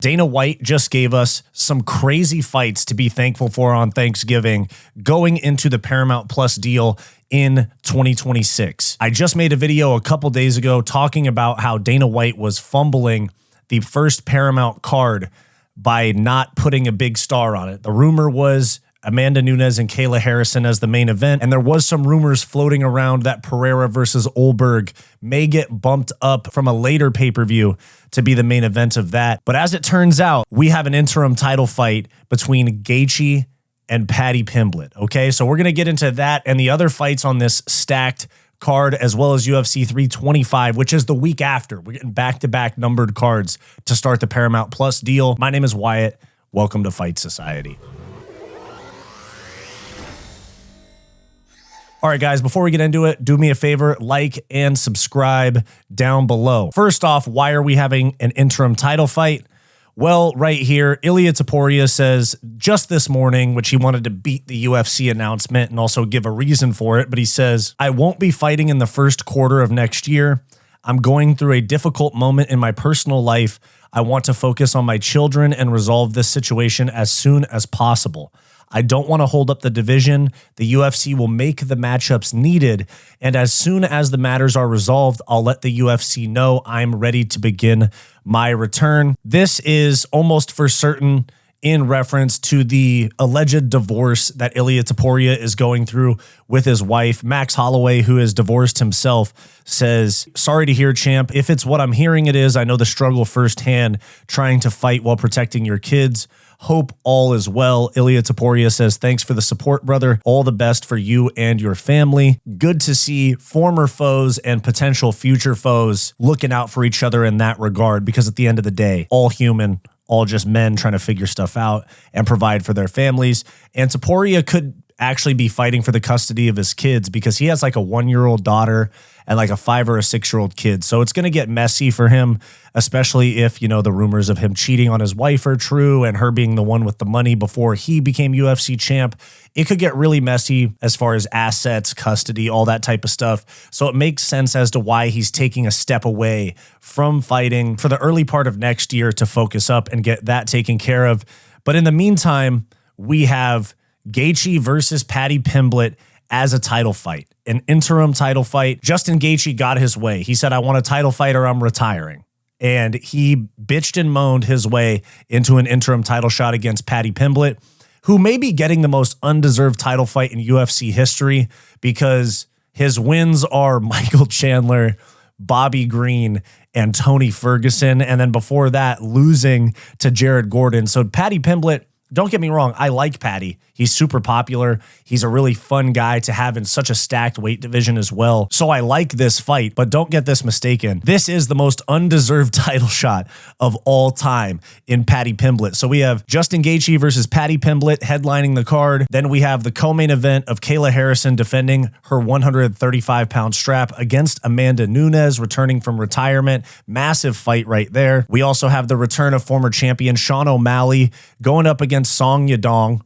Dana White just gave us some crazy fights to be thankful for on Thanksgiving going into the Paramount Plus deal in 2026. I just made a video a couple days ago talking about how Dana White was fumbling the first Paramount card by not putting a big star on it. The rumor was Amanda Nunes and Kayla Harrison as the main event. And there was some rumors floating around that Pereira versus Olberg may get bumped up from a later pay-per-view to be the main event of that. But as it turns out, we have an interim title fight between Gaethje and Paddy Pimblett. Okay, so we're going to get into that and the other fights on this stacked card, as well as UFC 325, which is the week after. We're getting back-to-back numbered cards to start the Paramount Plus deal. My name is Wyatt. Welcome to Fight Society. All right, guys, before we get into it, do me a favor, like and subscribe down below. First off, why are we having an interim title fight? Well, right here, Ilia Topuria says just this morning, which he wanted to beat the UFC announcement and also give a reason for it, but he says, I won't be fighting in the first quarter of next year. I'm going through a difficult moment in my personal life. I want to focus on my children and resolve this situation as soon as possible. I don't want to hold up the division. The UFC will make the matchups needed, and as soon as the matters are resolved, I'll let the UFC know I'm ready to begin my return. This is almost for certain in reference to the alleged divorce that Ilia Topuria is going through with his wife. Max Holloway, who is divorced himself, says, sorry to hear, champ. If it's what I'm hearing it is, I know the struggle firsthand trying to fight while protecting your kids. Hope all is well. Ilia Topuria says, thanks for the support, brother. All the best for you and your family. Good to see former foes and potential future foes looking out for each other in that regard, because at the end of the day, all human, all just men trying to figure stuff out and provide for their families. And Topuria could actually be fighting for the custody of his kids because he has like a 1-year-old daughter and like a 5 or a 6-year-old kid. So it's going to get messy for him, especially if, you know, the rumors of him cheating on his wife are true and her being the one with the money before he became UFC champ. It could get really messy as far as assets, custody, all that type of stuff. So it makes sense as to why he's taking a step away from fighting for the early part of next year to focus up and get that taken care of. But in the meantime, we have Gaethje versus Paddy Pimblett as a title fight, an interim title fight. Justin Gaethje got his way. He said, I want a title fight or I'm retiring. And he bitched and moaned his way into an interim title shot against Paddy Pimblett, who may be getting the most undeserved title fight in UFC history because his wins are Michael Chandler, Bobby Green, and Tony Ferguson. And then before that, losing to Jared Gordon. So Paddy Pimblett, don't get me wrong, I like Paddy. He's super popular. He's a really fun guy to have in such a stacked weight division as well. So I like this fight, but don't get this mistaken. This is the most undeserved title shot of all time in Paddy Pimblett. So we have Justin Gaethje versus Paddy Pimblett headlining the card. Then we have the co-main event of Kayla Harrison defending her 135-pound strap against Amanda Nunes, returning from retirement. Massive fight right there. We also have the return of former champion Sean O'Malley going up against Song Yadong.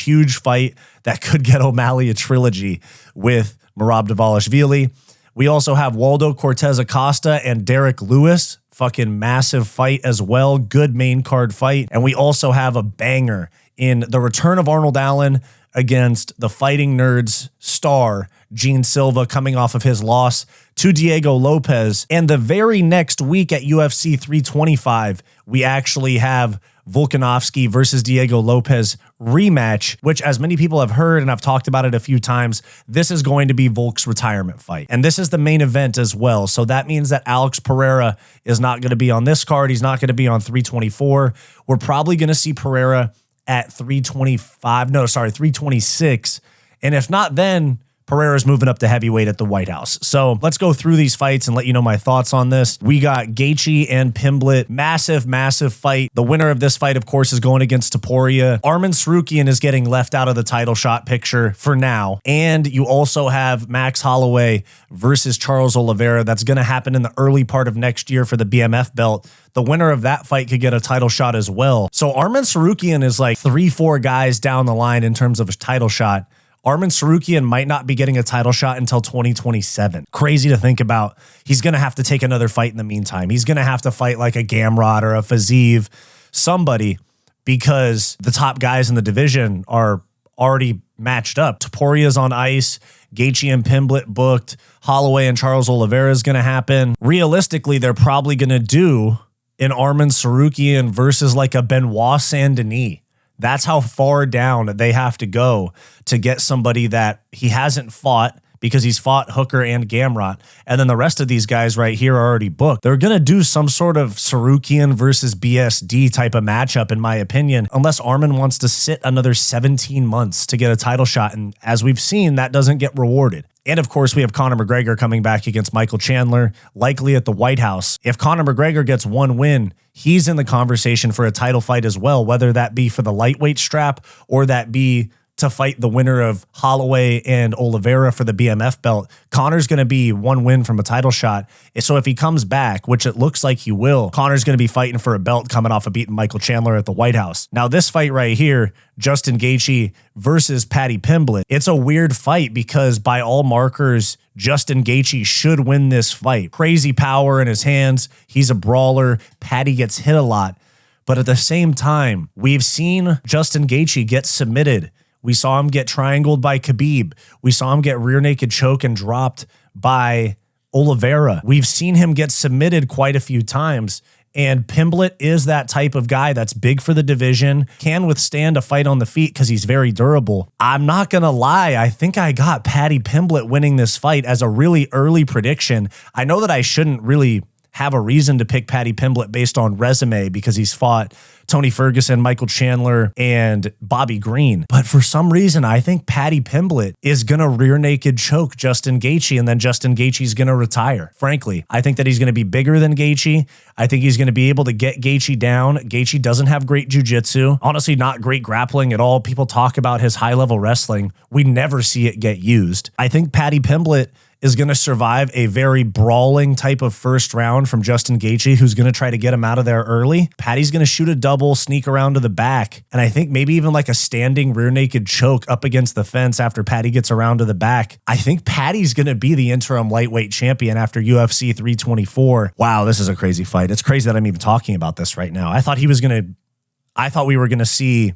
Huge fight that could get O'Malley a trilogy with Merab Dvalishvili. We also have Waldo, Cortez, Acosta, and Derek Lewis. Fucking massive fight as well. Good main card fight. And we also have a banger in the return of Arnold Allen against the Fighting Nerds star Gene Silva, coming off of his loss to Diego Lopez. And the very next week at UFC 325, we actually have Volkanovski versus Diego Lopez rematch, which, as many people have heard, and I've talked about it a few times, this is going to be Volk's retirement fight. And this is the main event as well. So that means that Alex Pereira is not going to be on this card. He's not going to be on 324. We're probably going to see Pereira at 326. And if not, then Pereira's moving up to heavyweight at the White House. So let's go through these fights and let you know my thoughts on this. We got Gaethje and Pimblett. Massive fight. The winner of this fight, of course, is going against Topuria. Arman Tsarukyan is getting left out of the title shot picture for now. And you also have Max Holloway versus Charles Oliveira. That's going to happen in the early part of next year for the BMF belt. The winner of that fight could get a title shot as well. So Arman Tsarukyan is like 3-4 guys down the line in terms of a title shot. Arman Tsarukyan might not be getting a title shot until 2027. Crazy to think about. He's going to have to take another fight in the meantime. He's going to have to fight like a Gamrot or a Fiziev somebody because the top guys in the division are already matched up. Toporia's on ice. Gaethje and Pimblett booked. Holloway and Charles Oliveira is going to happen. Realistically, they're probably going to do an Arman Tsarukyan versus like a Benoit Saint-Denis. That's how far down they have to go to get somebody that he hasn't fought, because he's fought Hooker and Gamrot. And then the rest of these guys right here are already booked. They're going to do some sort of Tsarukyan versus BSD type of matchup, in my opinion, unless Arman wants to sit another 17 months to get a title shot. And as we've seen, that doesn't get rewarded. And of course, we have Conor McGregor coming back against Michael Chandler, likely at the White House. If Conor McGregor gets one win, he's in the conversation for a title fight as well, whether that be for the lightweight strap or that be to fight the winner of Holloway and Oliveira for the BMF belt. Conor's going to be one win from a title shot. So if he comes back, which it looks like he will, Conor's going to be fighting for a belt coming off of beating Michael Chandler at the White House. Now this fight right here, Justin Gaethje versus Paddy Pimblett, it's a weird fight because by all markers, Justin Gaethje should win this fight. Crazy power in his hands. He's a brawler. Paddy gets hit a lot. But at the same time, we've seen Justin Gaethje get submitted. We saw him get triangled by Khabib. We saw him get rear naked choke and dropped by Oliveira. We've seen him get submitted quite a few times. And Pimblett is that type of guy that's big for the division, can withstand a fight on the feet because he's very durable. I'm not going to lie. I think I got Paddy Pimblett winning this fight as a really early prediction. I know that I shouldn't really have a reason to pick Paddy Pimblett based on resume because he's fought Tony Ferguson, Michael Chandler, and Bobby Green. But for some reason, I think Paddy Pimblett is going to rear naked choke Justin Gaethje, and then Justin Gaethje's going to retire. Frankly, I think that he's going to be bigger than Gaethje. I think he's going to be able to get Gaethje down. Gaethje doesn't have great jiu-jitsu. Honestly, not great grappling at all. People talk about his high-level wrestling. We never see it get used. I think Paddy Pimblett is going to survive a very brawling type of first round from Justin Gaethje, who's going to try to get him out of there early. Paddy's going to shoot a double, sneak around to the back, and I think maybe even like a standing rear naked choke up against the fence after Paddy gets around to the back. I think Paddy's going to be the interim lightweight champion after UFC 324. Wow, this is a crazy fight. It's crazy that I'm even talking about this right now. I thought we were going to see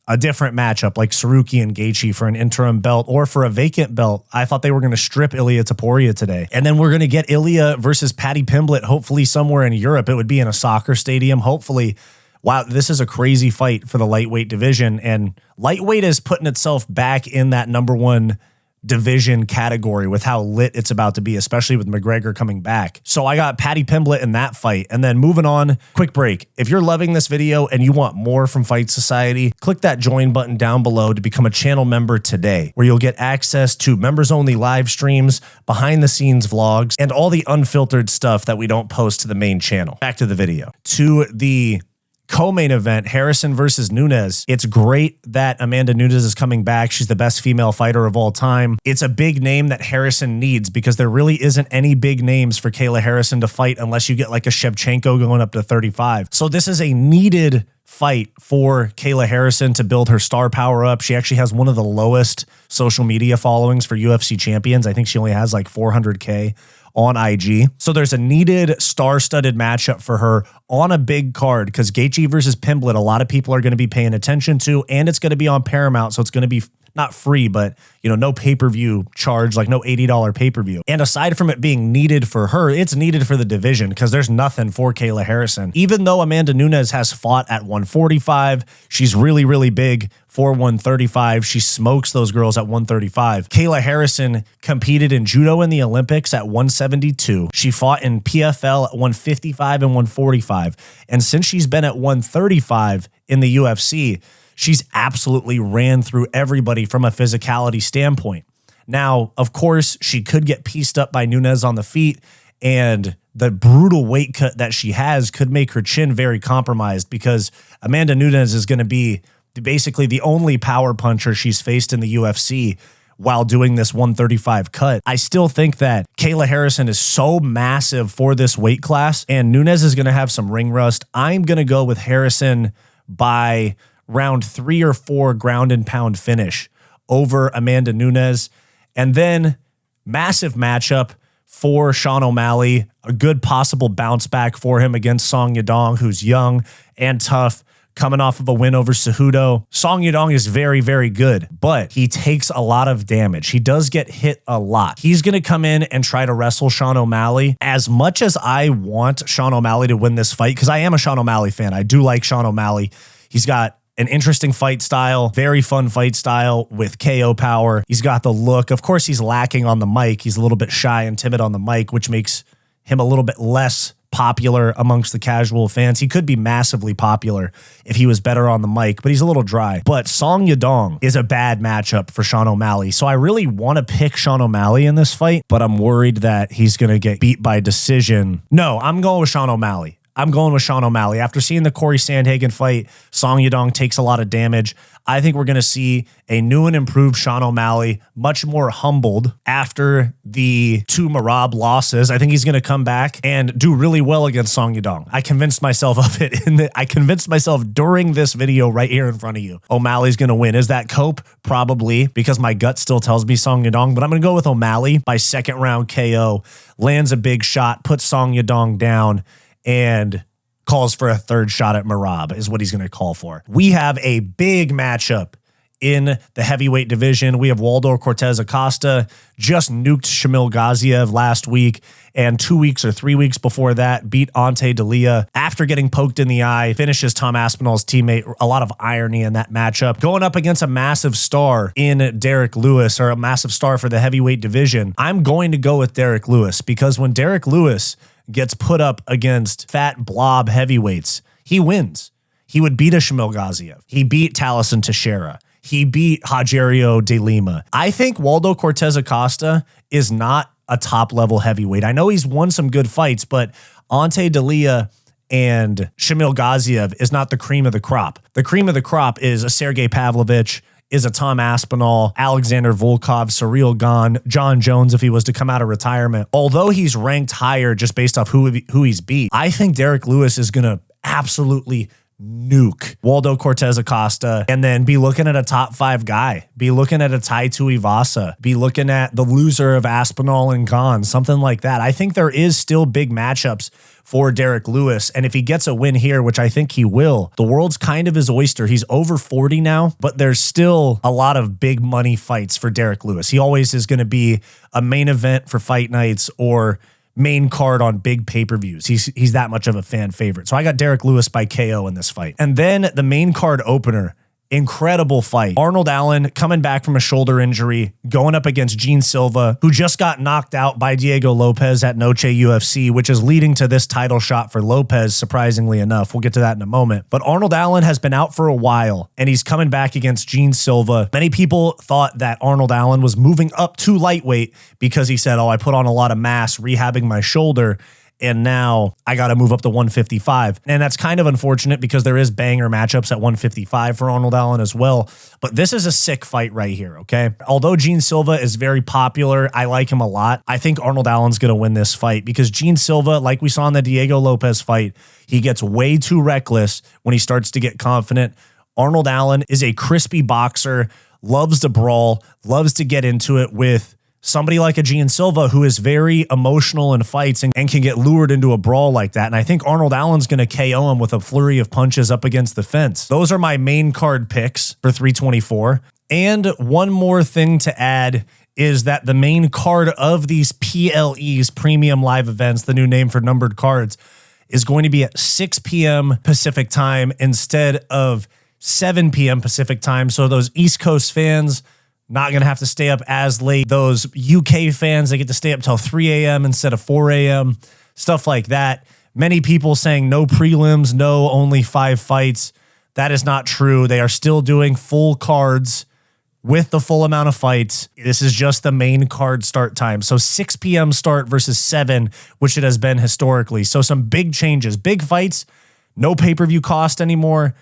a different matchup like Tsarukyan and Gaethje for an interim belt or for a vacant belt. I thought they were going to strip Ilia Topuria today. And then we're going to get Ilia versus Paddy Pimblett, hopefully somewhere in Europe. It would be in a soccer stadium, hopefully. Wow, this is a crazy fight for the lightweight division. And lightweight is putting itself back in that #1 division category with how lit it's about to be, especially with McGregor coming back. So I got Paddy Pimblett in that fight. And then moving on, quick break. If you're loving this video and you want more from Fight Society, click that join button down below to become a channel member today, where you'll get access to members only live streams, behind the scenes vlogs, and all the unfiltered stuff that we don't post to the main channel. Back to the video. To the co-main event, Harrison versus Nunes. It's great that Amanda Nunes is coming back. She's the best female fighter of all time. It's a big name that Harrison needs because there really isn't any big names for Kayla Harrison to fight unless you get like a Shevchenko going up to 35. So this is a needed fight for Kayla Harrison to build her star power up. She actually has one of the lowest social media followings for UFC champions. I think she only has like 400K on IG. So there's a needed star-studded matchup for her on a big card because Gaethje versus Pimblett, a lot of people are going to be paying attention to, and it's going to be on Paramount. So it's going to be not free, but no pay-per-view charge, like no $80 pay-per-view. And aside from it being needed for her, it's needed for the division because there's nothing for Kayla Harrison. Even though Amanda Nunes has fought at 145, she's really, really big for 135. She smokes those girls at 135. Kayla Harrison competed in judo in the Olympics at 172. She fought in PFL at 155 and 145. And since she's been at 135 in the UFC, she's absolutely ran through everybody from a physicality standpoint. Now, of course, she could get pieced up by Nunes on the feet, and the brutal weight cut that she has could make her chin very compromised because Amanda Nunes is going to be basically the only power puncher she's faced in the UFC while doing this 135 cut. I still think that Kayla Harrison is so massive for this weight class, and Nunes is going to have some ring rust. I'm going to go with Harrison by round 3 or 4 ground and pound finish over Amanda Nunes. And then massive matchup for Sean O'Malley. A good possible bounce back for him against Song Yadong, who's young and tough, coming off of a win over Cejudo. Song Yadong is very, very good, but he takes a lot of damage. He does get hit a lot. He's going to come in and try to wrestle Sean O'Malley. As much as I want Sean O'Malley to win this fight, because I am a Sean O'Malley fan, I do like Sean O'Malley. He's got an interesting fight style, very fun fight style with KO power. He's got the look. Of course, he's lacking on the mic. He's a little bit shy and timid on the mic, which makes him a little bit less popular amongst the casual fans. He could be massively popular if he was better on the mic, but he's a little dry. But Song Yadong is a bad matchup for Sean O'Malley. So I really want to pick Sean O'Malley in this fight, but I'm worried that he's going to get beat by decision. No, I'm going with Sean O'Malley. I'm going with Sean O'Malley. After seeing the Corey Sandhagen fight, Song Yadong takes a lot of damage. I think we're going to see a new and improved Sean O'Malley, much more humbled after the 2 Merab losses. I think he's going to come back and do really well against Song Yadong. I convinced myself of it. I convinced myself during this video right here in front of you. O'Malley's going to win. Is that cope? Probably, because my gut still tells me Song Yadong, but I'm going to go with O'Malley by second round KO. Lands a big shot, puts Song Yadong down, and calls for a third shot at Merab is what he's going to call for. We have a big matchup in the heavyweight division. We have Waldo Cortez Acosta, just nuked Shamil Gaziev last week, and 2 weeks or 3 weeks before that beat Ante Delia after getting poked in the eye, finishes Tom Aspinall's teammate. A lot of irony in that matchup. Going up against a massive star in Derek Lewis, or a massive star for the heavyweight division. I'm going to go with Derek Lewis, because when Derek Lewis gets put up against fat blob heavyweights, he wins. He would beat a Shamil Gaziev. He beat Taliesin Teixeira. He beat Rogerio de Lima. I think Waldo Cortez Acosta is not a top-level heavyweight. I know he's won some good fights, but Ante Delia and Shamil Gaziev is not the cream of the crop. The cream of the crop is a Sergey Pavlovich, is a Tom Aspinall, Alexander Volkov, Cyril Gane, John Jones if he was to come out of retirement. Although he's ranked higher just based off who he's beat, I think Derek Lewis is going to absolutely nuke Waldo Cortez Acosta, and then be looking at a top 5 guy, be looking at a Tai Tuivasa, be looking at the loser of Aspinall and Gane, something like that. I think there is still big matchups for Derek Lewis, and if he gets a win here, which I think he will, the world's kind of his oyster. He's over 40 now, but there's still a lot of big money fights for Derek Lewis. He always is going to be a main event for fight nights or main card on big pay-per-views. He's that much of a fan favorite. So I got Derek Lewis by KO in this fight. And then the main card opener, incredible fight. Arnold Allen coming back from a shoulder injury, going up against Gene Silva, who just got knocked out by Diego Lopez at Noche UFC, which is leading to this title shot for Lopez, surprisingly enough. We'll get to that in a moment. But Arnold Allen has been out for a while, and he's coming back against Gene Silva. Many people thought that Arnold Allen was moving up to lightweight because he said, oh, I put on a lot of mass rehabbing my shoulder, and now I got to move up to 155. And that's kind of unfortunate because there is banger matchups at 155 for Arnold Allen as well. But this is a sick fight right here, okay? Although Gene Silva is very popular, I like him a lot. I think Arnold Allen's going to win this fight because Gene Silva, like we saw in the Diego Lopez fight, he gets way too reckless when he starts to get confident. Arnold Allen is a crispy boxer, loves to brawl, loves to get into it with somebody like a Gene Silva who is very emotional in fights and can get lured into a brawl like that. And I think Arnold Allen's going to KO him with a flurry of punches up against the fence. Those are my main card picks for 324. And one more thing to add is that the main card of these PLEs, premium live events, the new name for numbered cards, is going to be at 6 p.m. Pacific time instead of 7 p.m. Pacific time. So those East Coast fans, not going to have to stay up as late. Those UK fans, they get to stay up till 3 a.m. instead of 4 a.m., stuff like that. Many people saying no prelims, no, only 5 fights. That is not true. They are still doing full cards with the full amount of fights. This is just the main card start time. So 6 p.m. start versus 7, which it has been historically. So some big changes, big fights, no pay-per-view cost anymore,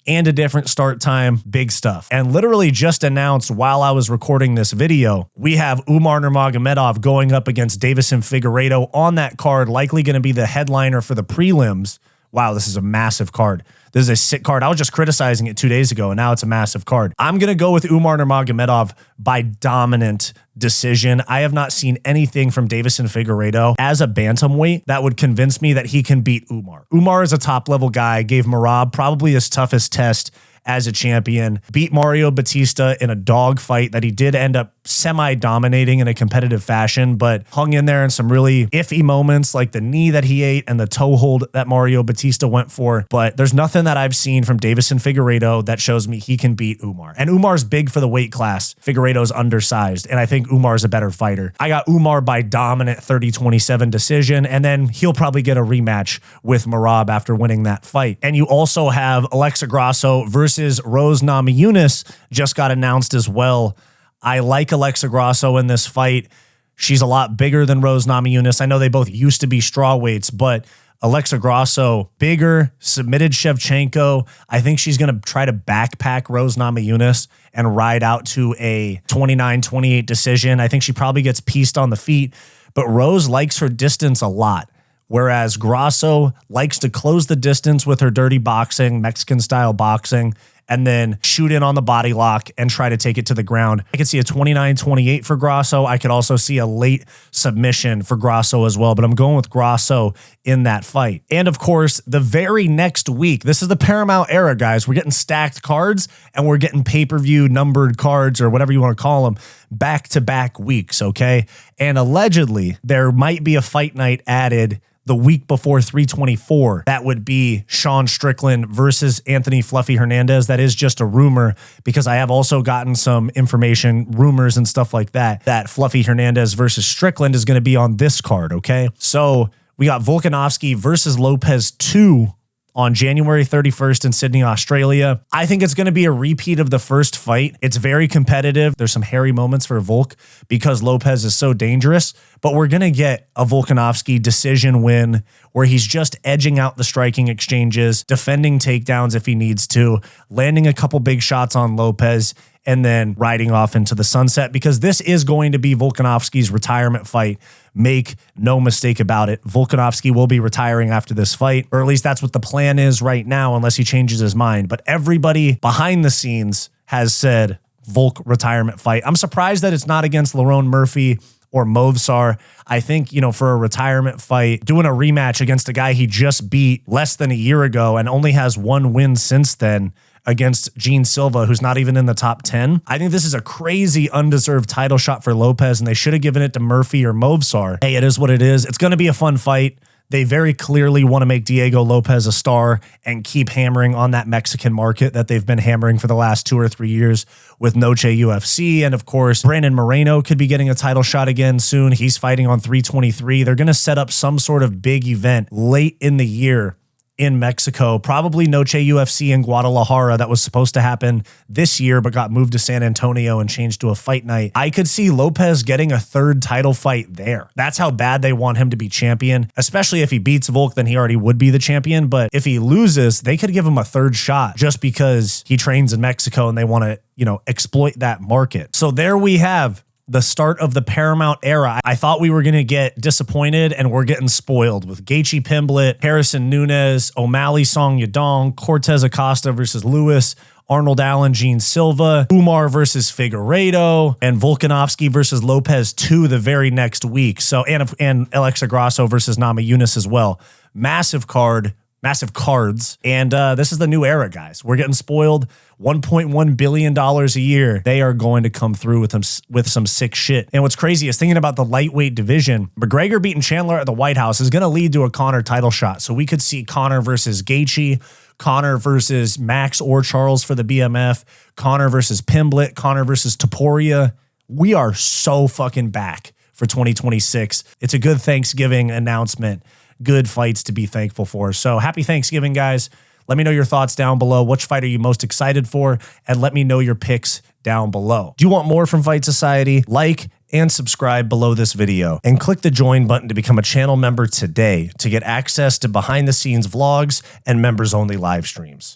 and a different start time, big stuff. And literally just announced while I was recording this video, we have Umar Nurmagomedov going up against Deiveson Figueiredo on that card, likely going to be the headliner for the prelims, wow, this is a massive card. This is a sick card. I was just criticizing it 2 days ago, and now it's a massive card. I'm going to go with Umar Nurmagomedov by dominant decision. I have not seen anything from Deiveson Figueiredo as a bantamweight that would convince me that he can beat Umar. Umar is a top-level guy, gave Merab probably his toughest test as a champion, beat Mario Batista in a dog fight that he did end up semi-dominating in a competitive fashion, but hung in there in some really iffy moments like the knee that he ate and the toe hold that Mario Batista went for. But there's nothing that I've seen from Deiveson Figueiredo that shows me he can beat Umar. And Umar's big for the weight class. Figueiredo's undersized, and I think Umar's a better fighter. I got Umar by dominant 30-27 decision, and then he'll probably get a rematch with Merab after winning that fight. And you also have Alexa Grasso versus Rose Namajunas just got announced as well. I like Alexa Grasso in this fight. She's a lot bigger than Rose Namajunas. I know they both used to be strawweights, but Alexa Grasso, bigger, submitted Shevchenko. I think she's going to try to backpack Rose Namajunas and ride out to a 29-28 decision. I think she probably gets pieced on the feet, but Rose likes her distance a lot, whereas Grasso likes to close the distance with her dirty boxing, Mexican-style boxing, and then shoot in on the body lock and try to take it to the ground. I could see a 29-28 for Grasso. I could also see a late submission for Grasso as well, but I'm going with Grasso in that fight. And of course, the very next week, this is the Paramount era, guys. We're getting stacked cards and we're getting pay-per-view numbered cards or whatever you want to call them back-to-back weeks, okay? And allegedly, there might be a fight night added the week before 324. That would be Sean Strickland versus Anthony Fluffy Hernandez. That is just a rumor because I have also gotten some information, rumors and stuff like that, that Fluffy Hernandez versus Strickland is going to be on this card, okay? So we got Volkanovski versus Lopez 2 on January 31st in Sydney, Australia. I think it's going to be a repeat of the first fight. It's very competitive. There's some hairy moments for Volk because Lopez is so dangerous, but we're going to get a Volkanovski decision win where he's just edging out the striking exchanges, defending takedowns if he needs to, landing a couple big shots on Lopez, and then riding off into the sunset because this is going to be Volkanovski's retirement fight. Make no mistake about it. Volkanovski will be retiring after this fight, or at least that's what the plan is right now, unless he changes his mind. But everybody behind the scenes has said Volk retirement fight. I'm surprised that it's not against Lerone Murphy or Movsar. I think, you know, for a retirement fight, doing a rematch against a guy he just beat less than a year ago and only has one win since then against Gene Silva, who's not even in the top 10. I think this is a crazy undeserved title shot for Lopez, and they should have given it to Murphy or Movsar. Hey, it is what it is. It's going to be a fun fight. They very clearly want to make Diego Lopez a star and keep hammering on that Mexican market that they've been hammering for the last 2 or 3 years with Noche UFC. And of course, Brandon Moreno could be getting a title shot again soon. He's fighting on 323. They're going to set up some sort of big event late in the year in Mexico, probably Noche UFC in Guadalajara that was supposed to happen this year but got moved to San Antonio and changed to a fight night. I could see Lopez getting a third title fight there. That's how bad they want him to be champion, especially if he beats Volk, then he already would be the champion. But if he loses, they could give him a third shot just because he trains in Mexico and they want to, you know, exploit that market. So there we have the start of the Paramount era. I thought we were going to get disappointed, and we're getting spoiled with Gaethje Pimblett, Harrison Nunes, O'Malley Song Yadong, Cortez Acosta versus Lewis, Arnold Allen, Gene Silva, Umar versus Figueiredo, and Volkanovski versus Lopez 2 the very next week. So, and Alexa Grasso versus Namajunas as well. Massive card. Massive cards. And this is the new era, guys. We're getting spoiled. $1.1 billion a year. They are going to come through with some sick shit. And what's crazy is thinking about the lightweight division, McGregor beating Chandler at the White House is going to lead to a Conor title shot. So we could see Conor versus Gaethje, Conor versus Max or Charles for the BMF, Conor versus Pimblett, Conor versus Topuria. We are so fucking back for 2026. It's a good Thanksgiving announcement. Good fights to be thankful for. So happy Thanksgiving, guys. Let me know your thoughts down below. Which fight are you most excited for? And let me know your picks down below. Do you want more from Fight Society? Like and subscribe below this video and click the join button to become a channel member today to get access to behind the scenes vlogs and members only live streams.